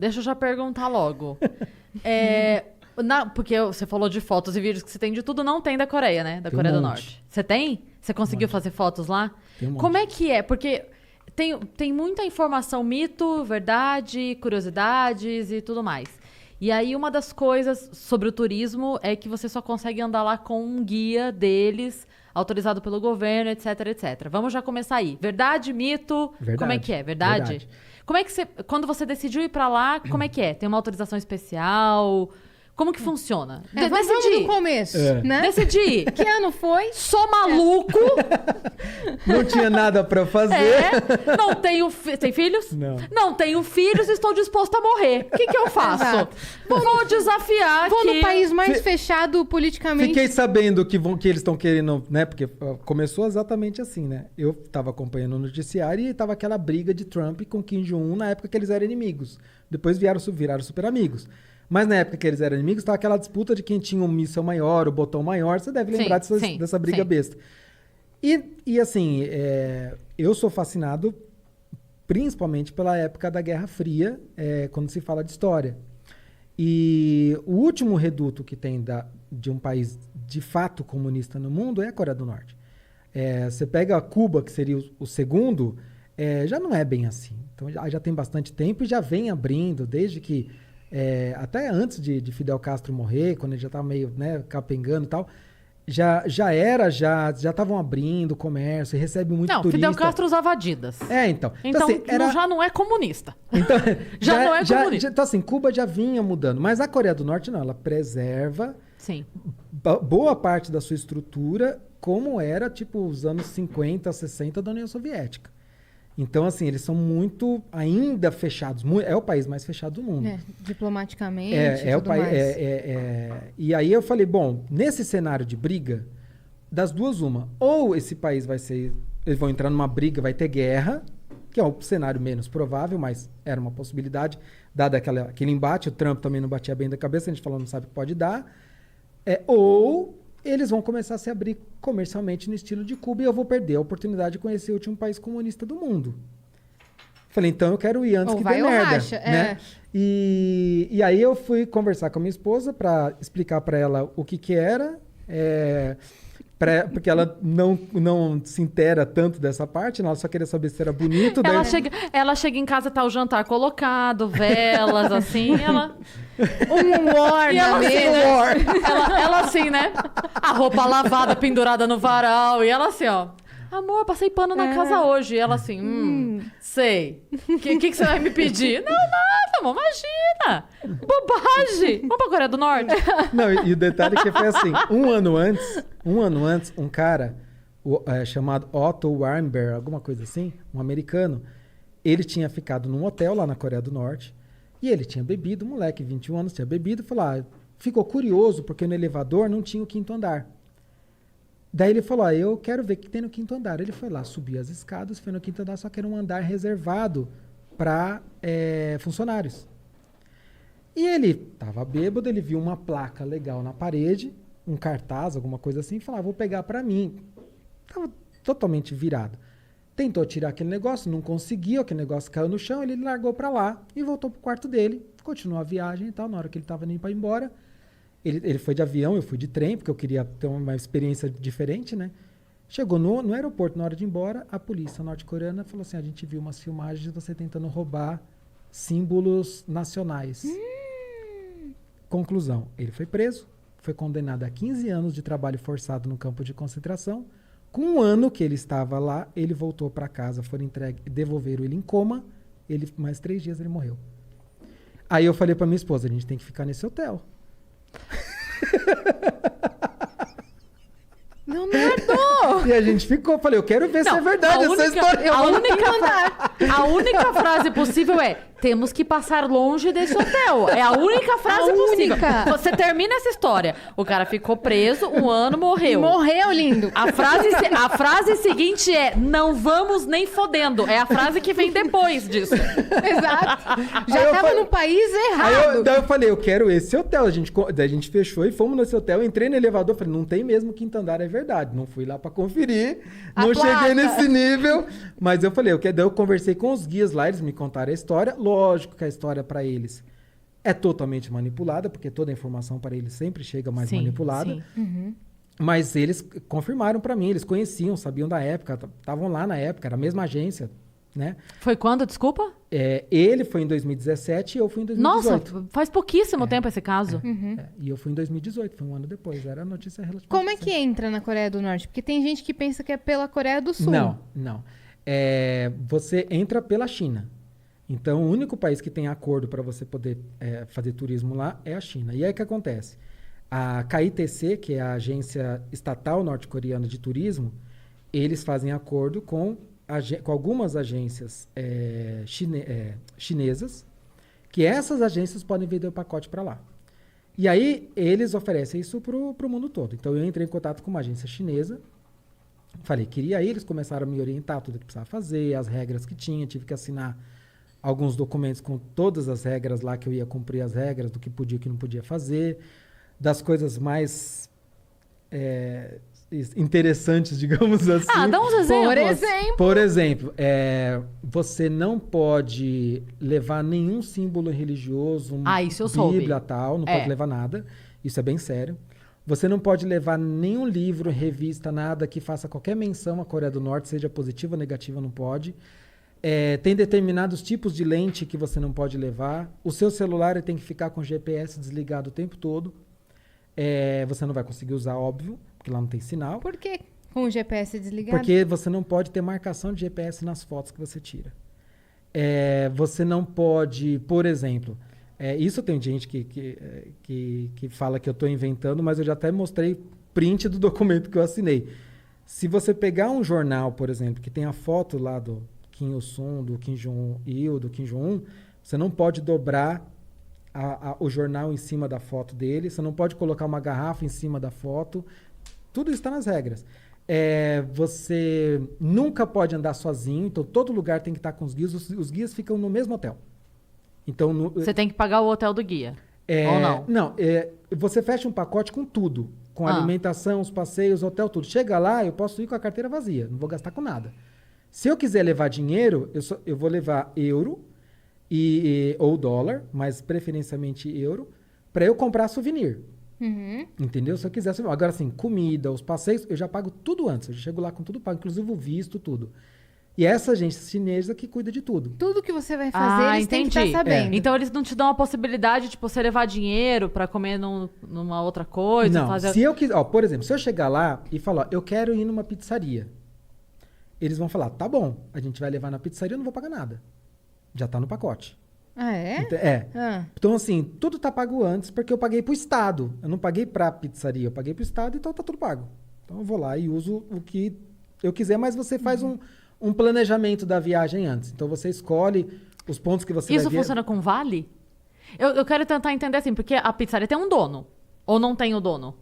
Deixa eu já perguntar logo. Porque você falou de fotos e vídeos que você tem de tudo, não tem da Coreia, né? Da Coreia do Norte. Você tem? Você conseguiu fazer fotos lá? Tem um monte. Como é que é? Porque tem muita informação, mito, verdade, curiosidades e tudo mais. E aí, uma das coisas sobre o turismo é que você só consegue andar lá com um guia deles, autorizado pelo governo, etc, etc. Vamos já começar aí. Verdade, mito? Verdade. Como é que é? Verdade? Como é que quando você decidiu ir pra lá, como é que é? Tem uma autorização especial? Como que funciona? Vamos do começo, né? Decidi. Que ano foi? Sou maluco. Não tinha nada pra fazer. Não tenho... Tem filhos? Não. Não tenho filhos e estou disposto a morrer. O que eu faço? Exato. Vou desafiar Vou aqui. no país mais fechado politicamente. Fiquei sabendo que eles estão querendo, né? Porque começou exatamente assim, né? Eu tava acompanhando o noticiário e tava aquela briga de Trump com Kim Jong-un na época que eles eram inimigos. Depois viraram super amigos. Mas na época que eles eram inimigos, tava aquela disputa de quem tinha um míssil maior, o botão maior. Você deve lembrar dessa briga besta. E assim, eu sou fascinado principalmente pela época da Guerra Fria, quando se fala de história. E o último reduto que tem de um país de fato comunista no mundo é a Coreia do Norte. Você pega Cuba, que seria o segundo, já não é bem assim. Então já tem bastante tempo e já vem abrindo, desde que... até antes de Fidel Castro morrer, quando ele já estava meio, né, capengando e tal, já estavam abrindo comércio, recebe muito turista. Fidel Castro usava Adidas. Então assim, já não é comunista. Então, já não é comunista. Então, assim, Cuba já vinha mudando. Mas a Coreia do Norte, não. Ela preserva boa parte da sua estrutura como era, tipo, os anos 50, 60 da União Soviética. Então, assim, eles são muito ainda fechados. É o país mais fechado do mundo. Diplomaticamente o país. E aí eu falei, bom, nesse cenário de briga, das duas, uma. Ou esse país eles vão entrar numa briga, vai ter guerra, que é o cenário menos provável, mas era uma possibilidade, dado aquele embate. O Trump também não batia bem da cabeça, a gente falou, não sabe o que pode dar. Ou eles vão começar a se abrir comercialmente no estilo de Cuba e eu vou perder a oportunidade de conhecer o último país comunista do mundo. Falei, então eu quero ir antes que dê merda. Né? E aí eu fui conversar com a minha esposa para explicar para ela o que era, porque ela não se intera tanto dessa parte, ela só queria saber se era bonito. Ela chega em casa, tá o jantar colocado, velas, assim, ela... war na mesa. Ela assim, né? A roupa lavada, pendurada no varal, e ela assim, ó... Amor, passei pano na casa hoje. E ela assim, sei. O que você vai me pedir? Não, nada, amor, imagina. Bobagem. Vamos pra Coreia do Norte. Não, e o detalhe é que foi assim, um ano antes, um cara chamado Otto Warmbier, alguma coisa assim, um americano, ele tinha ficado num hotel lá na Coreia do Norte e ele tinha bebido, moleque, 21 anos, tinha bebido, ficou curioso porque no elevador não tinha o quinto andar. Daí ele falou, eu quero ver o que tem no quinto andar. Ele foi lá, subiu as escadas, foi no quinto andar, só que era um andar reservado para funcionários. E ele estava bêbado, ele viu uma placa legal na parede, um cartaz, alguma coisa assim, e falou, vou pegar para mim. Estava totalmente virado. Tentou tirar aquele negócio, não conseguiu, aquele negócio caiu no chão, ele largou para lá e voltou pro quarto dele, continuou a viagem e tal. Na hora que ele estava indo para ir embora, ele foi de avião, eu fui de trem, porque eu queria ter uma experiência diferente, né? Chegou no aeroporto, na hora de ir embora, a polícia norte-coreana falou assim, a gente viu umas filmagens de você tentando roubar símbolos nacionais. Conclusão, ele foi preso, foi condenado a 15 anos de trabalho forçado no campo de concentração. Com um ano que ele estava lá, ele voltou para casa, foram entregues, devolveram ele em coma, mais 3 dias ele morreu. Aí eu falei para minha esposa, a gente tem que ficar nesse hotel. Não nerdou! E a gente ficou, falei, eu quero ver se é verdade essa história. A única frase possível é, temos que passar longe desse hotel. É a única frase possível. Você termina essa história. O cara ficou preso, 1 ano, morreu. Morreu, lindo. A frase seguinte é, não vamos nem fodendo. É a frase que vem depois disso. Exato. Já tava no país errado. Daí eu falei, eu quero esse hotel. Daí a gente fechou e fomos nesse hotel. Entrei no elevador, falei, não tem mesmo quinto andar, é verdade. Não fui lá pra conferir. Não cheguei nesse nível. Mas eu falei, daí eu conversei com os guias lá, eles me contaram a história. Lógico que a história para eles é totalmente manipulada, porque toda a informação para eles sempre chega mais manipulada. Sim. Mas eles confirmaram para mim, eles conheciam, sabiam da época, estavam lá na época, era a mesma agência, né? Foi quando, desculpa? Ele foi em 2017 e eu fui em 2018. Nossa, faz pouquíssimo tempo esse caso. E eu fui em 2018, foi um ano depois, era a notícia relativamente Como é que recente. entra na Coreia do Norte? Porque tem gente que pensa que é pela Coreia do Sul. Não. Você entra pela China. Então, o único país que tem acordo para você poder fazer turismo lá é a China. E aí o que acontece? A KITC, que é a agência estatal norte-coreana de turismo, eles fazem acordo com algumas agências chinesas, que essas agências podem vender o pacote para lá. E aí, eles oferecem isso para o mundo todo. Então, eu entrei em contato com uma agência chinesa, falei, queria ir, eles começaram a me orientar tudo que precisava fazer, as regras que tinha, tive que assinar alguns documentos com todas as regras lá, que eu ia cumprir as regras do que podia e o que não podia fazer, das coisas mais interessantes, digamos assim. Dá uns exemplos. Por exemplo, você não pode levar nenhum símbolo religioso, isso eu soube. Bíblia, tal, não pode levar nada. Isso é bem sério. Você não pode levar nenhum livro, revista, nada que faça qualquer menção à Coreia do Norte, seja positiva ou negativa, não pode. Tem determinados tipos de lente que você não pode levar. O seu celular tem que ficar com o GPS desligado o tempo todo. Você não vai conseguir usar, óbvio, porque lá não tem sinal. Por que com o GPS desligado? Porque você não pode ter marcação de GPS nas fotos que você tira. Você não pode, por exemplo... isso tem gente que fala que eu estou inventando, mas eu já até mostrei print do documento que eu assinei. Se você pegar um jornal, por exemplo, que tem a foto lá do Kim Il-sung, do Kim Jong-il, do Kim Jong-un, você não pode dobrar o jornal em cima da foto dele, você não pode colocar uma garrafa em cima da foto. Tudo isso está nas regras. Você nunca pode andar sozinho, então todo lugar tem que estar com os guias. Os guias ficam no mesmo hotel. Então, você tem que pagar o hotel do guia, ou não? Não, você fecha um pacote com tudo. Com alimentação, os passeios, hotel, tudo. Chega lá, eu posso ir com a carteira vazia, não vou gastar com nada. Se eu quiser levar dinheiro, eu vou levar euro ou dólar, mas preferencialmente euro, para eu comprar souvenir. Entendeu? Se eu quiser souvenir. Agora, assim, comida, os passeios, eu já pago tudo antes. Eu já chego lá com tudo pago, inclusive o visto, tudo. E essa agência chinesa que cuida de tudo. Tudo que você vai fazer, eles têm que estar sabendo. Então, eles não te dão a possibilidade de você levar dinheiro pra comer numa outra coisa? Não, se eu quiser... por exemplo, se eu chegar lá e falar, eu quero ir numa pizzaria, eles vão falar, tá bom, a gente vai levar na pizzaria, eu não vou pagar nada. Já tá no pacote. Ah, é? Então, assim, tudo tá pago antes, porque eu paguei pro Estado. Eu não paguei pra pizzaria, eu paguei pro Estado, então tá tudo pago. Então, eu vou lá e uso o que eu quiser, mas você faz um planejamento da viagem antes. Então, você escolhe os pontos que você vai ver. Isso funciona com vale? Eu quero tentar entender assim, porque a pizzaria tem um dono. Ou não tem o dono?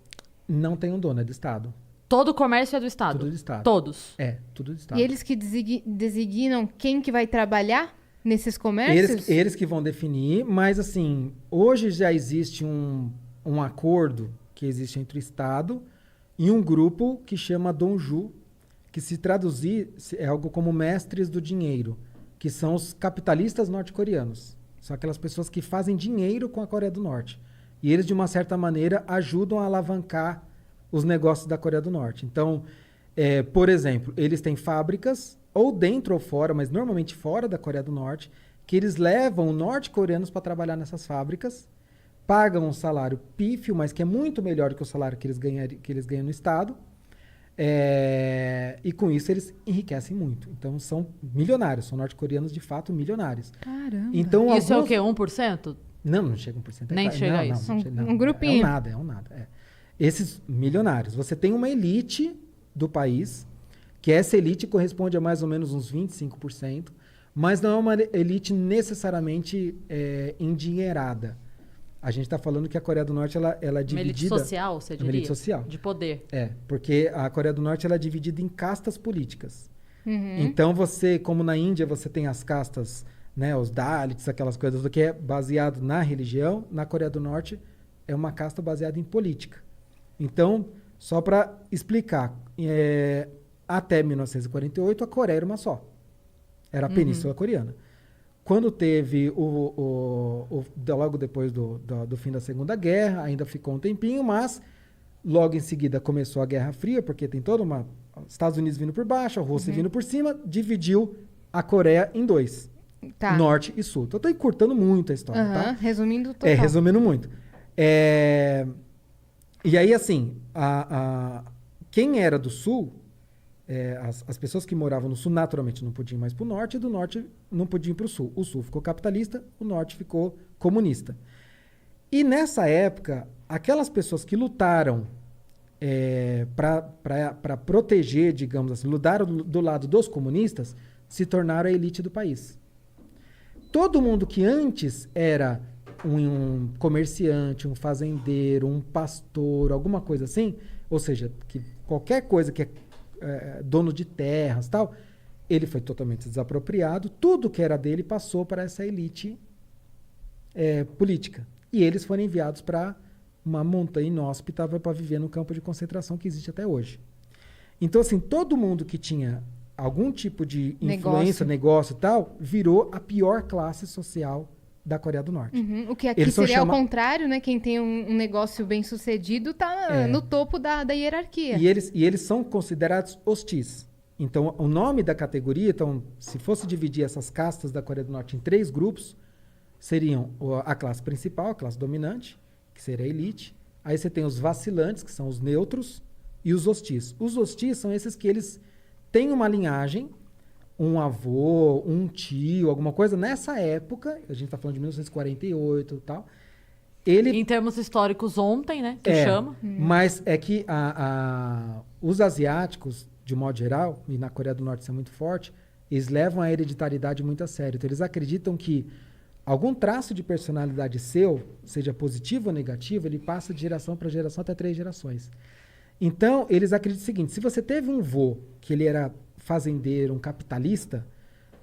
Não tem um dono, é do Estado. Todo o comércio é do Estado? Tudo do Estado. Todos? Tudo do Estado. E eles que designam quem que vai trabalhar nesses comércios? Eles que vão definir, mas assim, hoje já existe um acordo que existe entre o Estado e um grupo que chama Donju, que se traduzir é algo como mestres do dinheiro, que são os capitalistas norte-coreanos. São aquelas pessoas que fazem dinheiro com a Coreia do Norte. E eles, de uma certa maneira, ajudam a alavancar os negócios da Coreia do Norte. Então, por exemplo, eles têm fábricas, ou dentro ou fora, mas normalmente fora da Coreia do Norte, que eles levam norte-coreanos para trabalhar nessas fábricas, pagam um salário pífio, mas que é muito melhor que o salário que eles ganham no Estado, e com isso eles enriquecem muito. Então são milionários, são norte-coreanos de fato milionários. Caramba. Então, isso é o quê? 1%? Não chega 1%. Nem chega a isso. Um grupinho. É um nada. Esses milionários. Você tem uma elite do país, que essa elite corresponde a mais ou menos uns 25%, mas não é uma elite necessariamente endinheirada. A gente está falando que a Coreia do Norte ela é dividida... Uma elite social, você diria? Uma elite social. De poder. Porque a Coreia do Norte ela é dividida em castas políticas. Então você, como na Índia, você tem as castas, né, os Dalits, aquelas coisas do que é baseado na religião. Na Coreia do Norte é uma casta baseada em política. Então, só para explicar, até 1948 a Coreia era uma só. Era a Península Coreana. quando teve logo depois do fim da Segunda Guerra, ainda ficou um tempinho, mas logo em seguida começou a Guerra Fria, porque tem toda uma... Estados Unidos vindo por baixo, a Rússia vindo por cima, dividiu a Coreia em dois. Tá. Norte e Sul. Então, eu tô encurtando muito a história, tá? Resumindo total. Resumindo muito. E aí, assim, quem era do Sul, as pessoas que moravam no Sul, naturalmente, não podiam ir mais pro Norte, e do Norte não podiam ir pro Sul. O Sul ficou capitalista, o Norte ficou comunista. E nessa época, aquelas pessoas que lutaram para proteger, digamos assim, lutaram do lado dos comunistas, se tornaram a elite do país. Todo mundo que antes era um comerciante, um fazendeiro, um pastor, alguma coisa assim, ou seja, que qualquer coisa que é dono de terras e tal, ele foi totalmente desapropriado, tudo que era dele passou para essa elite política. E eles foram enviados para uma montanha inóspita para viver no campo de concentração que existe até hoje. Então, assim, todo mundo que tinha algum tipo de influência, negócio e tal, virou a pior classe social da Coreia do Norte. O que aqui seria ao contrário, né? Quem tem um negócio bem sucedido está no topo da hierarquia. E eles são considerados hostis. Então, o nome da categoria, então, se fosse dividir essas castas da Coreia do Norte em 3 grupos, seriam a classe principal, a classe dominante, que seria a elite. Aí você tem os vacilantes, que são os neutros, e os hostis. Os hostis são esses que eles têm uma linhagem, um avô, um tio, alguma coisa. Nessa época, a gente está falando de 1948 e tal, em termos históricos, ontem, né? Que chama. Mas é que os asiáticos, de modo geral, e na Coreia do Norte isso é muito forte, eles levam a hereditariedade muito a sério. Então, eles acreditam que algum traço de personalidade seu, seja positivo ou negativo, ele passa de geração para geração até 3 gerações. Então, eles acreditam o seguinte: se você teve um vô que ele era fazendeiro, um capitalista,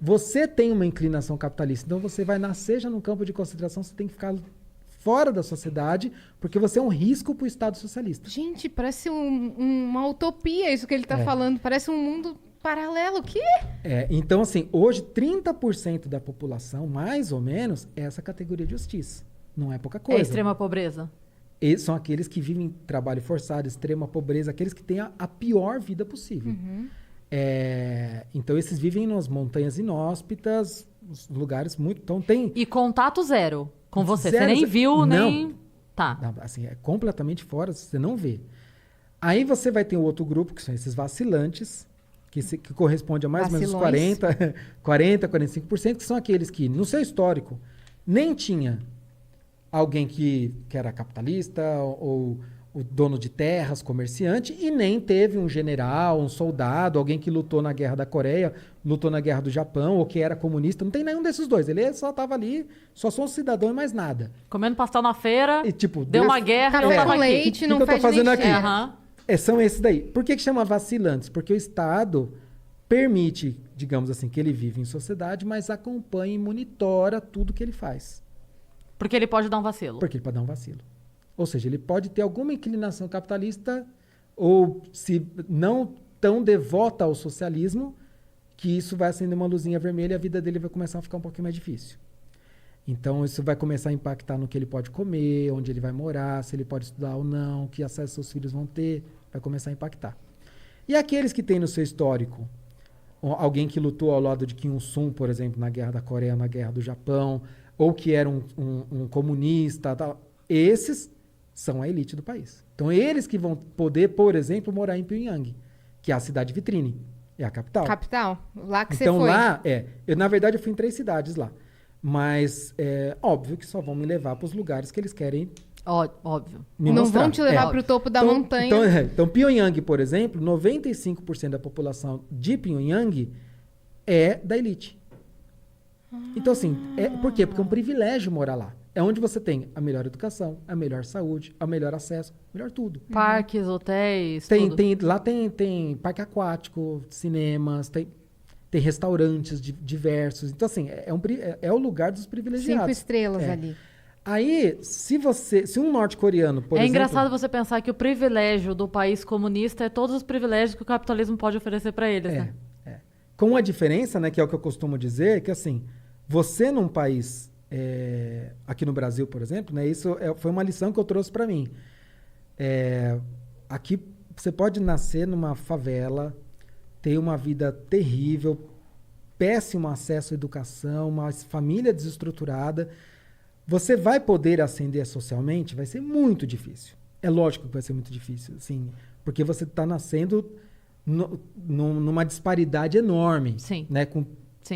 você tem uma inclinação capitalista. Então, você vai nascer já num campo de concentração, você tem que ficar fora da sociedade, porque você é um risco para o Estado socialista. Gente, parece uma utopia isso que ele está falando. Parece um mundo paralelo. O quê? Então, assim, hoje 30% da população, mais ou menos, é essa categoria de justiça. Não é pouca coisa. É extrema pobreza? Eles são aqueles que vivem trabalho forçado, extrema pobreza, aqueles que têm a pior vida possível. Então, esses vivem nas montanhas inóspitas, lugares muito... Então, tem... E contato zero com você? Zero, você nem viu, não. nem... Tá. Não, assim, é completamente fora, você não vê. Aí você vai ter o outro grupo, que são esses vacilantes, que corresponde a mais ou menos 45%, que são aqueles que, no seu histórico, nem tinha alguém que era capitalista ou o dono de terras, comerciante, e nem teve um general, um soldado, alguém que lutou na Guerra da Coreia, lutou na Guerra do Japão, ou que era comunista. Não tem nenhum desses dois. Ele só estava ali, só sou um cidadão e mais nada. Comendo pastel na feira, e, tipo, deu uma guerra, eu tava O leite, que não eu tô fazendo aqui? Uhum. São esses daí. Por que chama vacilantes? Porque o Estado permite, digamos assim, que ele vive em sociedade, mas acompanha e monitora tudo que ele faz. Porque ele pode dar um vacilo. Porque ele pode dar um vacilo. Ou seja, ele pode ter alguma inclinação capitalista ou, se não tão devota ao socialismo, que isso vai acender uma luzinha vermelha e a vida dele vai começar a ficar um pouquinho mais difícil. Então, isso vai começar a impactar no que ele pode comer, onde ele vai morar, se ele pode estudar ou não, que acesso seus filhos vão ter, vai começar a impactar. E aqueles que têm no seu histórico alguém que lutou ao lado de Kim Il-sung, por exemplo, na Guerra da Coreia, na Guerra do Japão, ou que era um comunista, tal, esses são a elite do país. Então, eles que vão poder, por exemplo, morar em Pyongyang, que é a cidade vitrine, é a capital. Capital, lá que então, você foi. Então, lá, na verdade, eu fui em 3 cidades lá. Mas é óbvio que só vão me levar para os lugares que eles querem. Óbvio. Não vão te levar para o topo da montanha. Então, Pyongyang, por exemplo, 95% da população de Pyongyang é da elite. Então, assim, por quê? Porque é um privilégio morar lá. É onde você tem a melhor educação, a melhor saúde, o melhor acesso, melhor tudo. Parques, hotéis, tudo. Lá tem parque aquático, cinemas, tem restaurantes diversos. Então, assim, é o lugar dos privilegiados. 5 estrelas ali. Aí, se um norte-coreano, por exemplo... É engraçado você pensar que o privilégio do país comunista é todos os privilégios que o capitalismo pode oferecer para eles, né? Com a diferença, né, que é o que eu costumo dizer, que assim, Você num país, aqui no Brasil, por exemplo, né, isso foi uma lição que eu trouxe para mim. Aqui você pode nascer numa favela, ter uma vida terrível, péssimo acesso à educação, uma família desestruturada. Você vai poder ascender socialmente? Vai ser muito difícil. É lógico que vai ser muito difícil, assim, porque você está nascendo numa disparidade enorme, Sim. né, com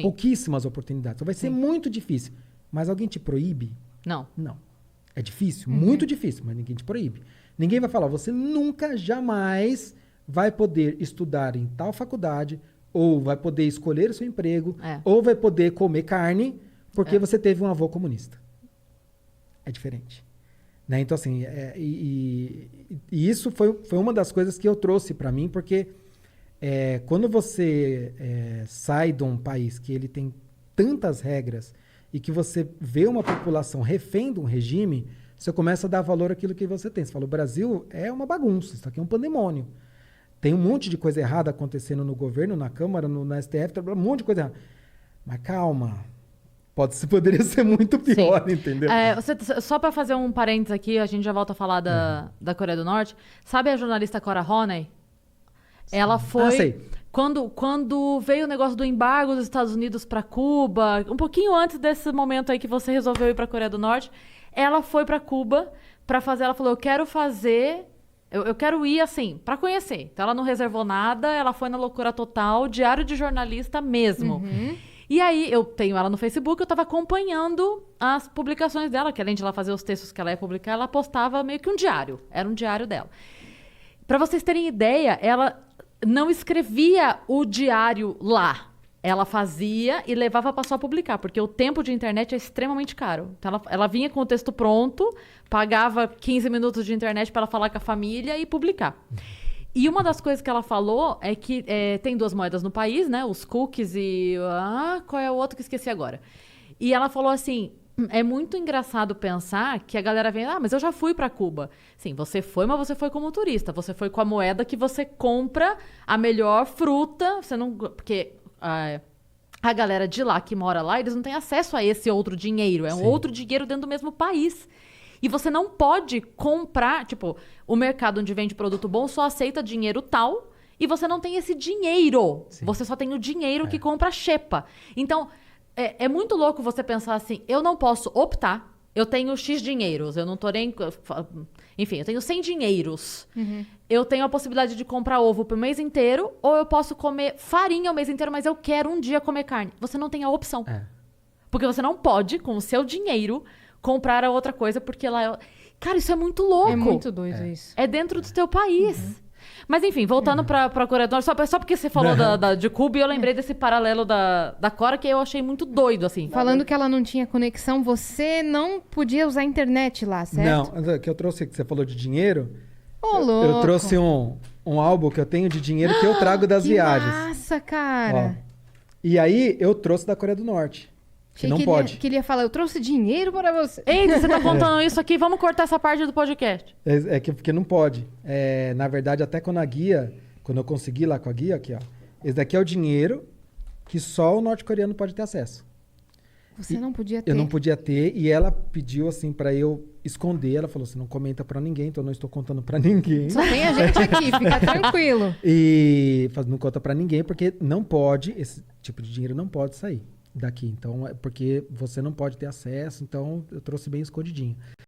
pouquíssimas oportunidades. Então vai ser muito difícil. Mas alguém te proíbe? Não. Não. É difícil, muito difícil, mas ninguém te proíbe. Ninguém vai falar, você nunca, jamais vai poder estudar em tal faculdade, ou vai poder escolher o seu emprego, ou vai poder comer carne, porque você teve um avô comunista. É diferente. Né? Então, assim, e isso foi uma das coisas que eu trouxe para mim, porque quando você sai de um país que ele tem tantas regras e que você vê uma população refém de um regime, você começa a dar valor àquilo que você tem. Você fala, o Brasil é uma bagunça, isso aqui é um pandemônio. Tem um monte de coisa errada acontecendo no governo, na Câmara, no STF, um monte de coisa errada. Mas calma, poderia ser muito pior, entendeu? Só para fazer um parênteses aqui, a gente já volta a falar da Coreia do Norte. Sabe a jornalista Cora Honey? Ela foi... sei. Quando veio o negócio do embargo dos Estados Unidos para Cuba, um pouquinho antes desse momento aí que você resolveu ir para a Coreia do Norte, ela foi para Cuba para fazer... Ela falou, eu quero fazer... Eu quero ir, assim, para conhecer. Então, ela não reservou nada, ela foi na loucura total, diário de jornalista mesmo. E aí, eu tenho ela no Facebook, eu tava acompanhando as publicações dela, que além de ela fazer os textos que ela ia publicar, ela postava meio que um diário. Era um diário dela. Para vocês terem ideia, ela não escrevia o diário lá. Ela fazia e levava para só publicar, porque o tempo de internet é extremamente caro. Então, ela vinha com o texto pronto, pagava 15 minutos de internet para ela falar com a família e publicar. E uma das coisas que ela falou é que tem duas moedas no país, né? Os cookies e... qual é o outro que esqueci agora? E ela falou assim, é muito engraçado pensar que a galera vem... mas eu já fui para Cuba. Sim, você foi, mas você foi como turista. Você foi com a moeda que você compra a melhor fruta. Você não... Porque... a galera de lá, que mora lá, eles não têm acesso a esse outro dinheiro. É um outro dinheiro dentro do mesmo país. E você não pode comprar... Tipo, o mercado onde vende produto bom só aceita dinheiro tal e você não tem esse dinheiro. Sim. Você só tem o dinheiro que compra a xepa. Então, é muito louco você pensar assim, eu não posso optar, eu tenho X dinheiros, eu não tô nem... Enfim, eu tenho 100 dinheiros. Eu tenho a possibilidade de comprar ovo pro mês inteiro, ou eu posso comer farinha o mês inteiro, mas eu quero um dia comer carne. Você não tem a opção. Porque você não pode, com o seu dinheiro, comprar a outra coisa, porque lá... Cara, isso é muito louco. É muito doido isso. É dentro do teu país. Mas enfim, voltando pra Coreia do Norte, só porque você falou de Cuba, e eu lembrei desse paralelo da Cora, que eu achei muito doido, assim. Falando que ela não tinha conexão, você não podia usar a internet lá, certo? Não, que eu trouxe, que você falou de dinheiro... louco. Eu trouxe um álbum que eu tenho de dinheiro que eu trago das viagens. Nossa, cara. Ó. E aí, eu trouxe da Coreia do Norte. Que não pode. Que ele ia falar, eu trouxe dinheiro para você. Eita, você tá contando isso aqui, vamos cortar essa parte do podcast. Porque não pode. Na verdade, até quando eu consegui lá com a guia, aqui, ó. Esse daqui é o dinheiro que só o norte-coreano pode ter acesso. Você não podia ter? Eu não podia ter, e ela pediu assim pra eu esconder. Ela falou assim, não comenta pra ninguém, então eu não estou contando pra ninguém. Só tem a gente aqui, fica tranquilo. E não conta pra ninguém, porque não pode, esse tipo de dinheiro não pode sair daqui. Então, porque você não pode ter acesso, então eu trouxe bem escondidinho.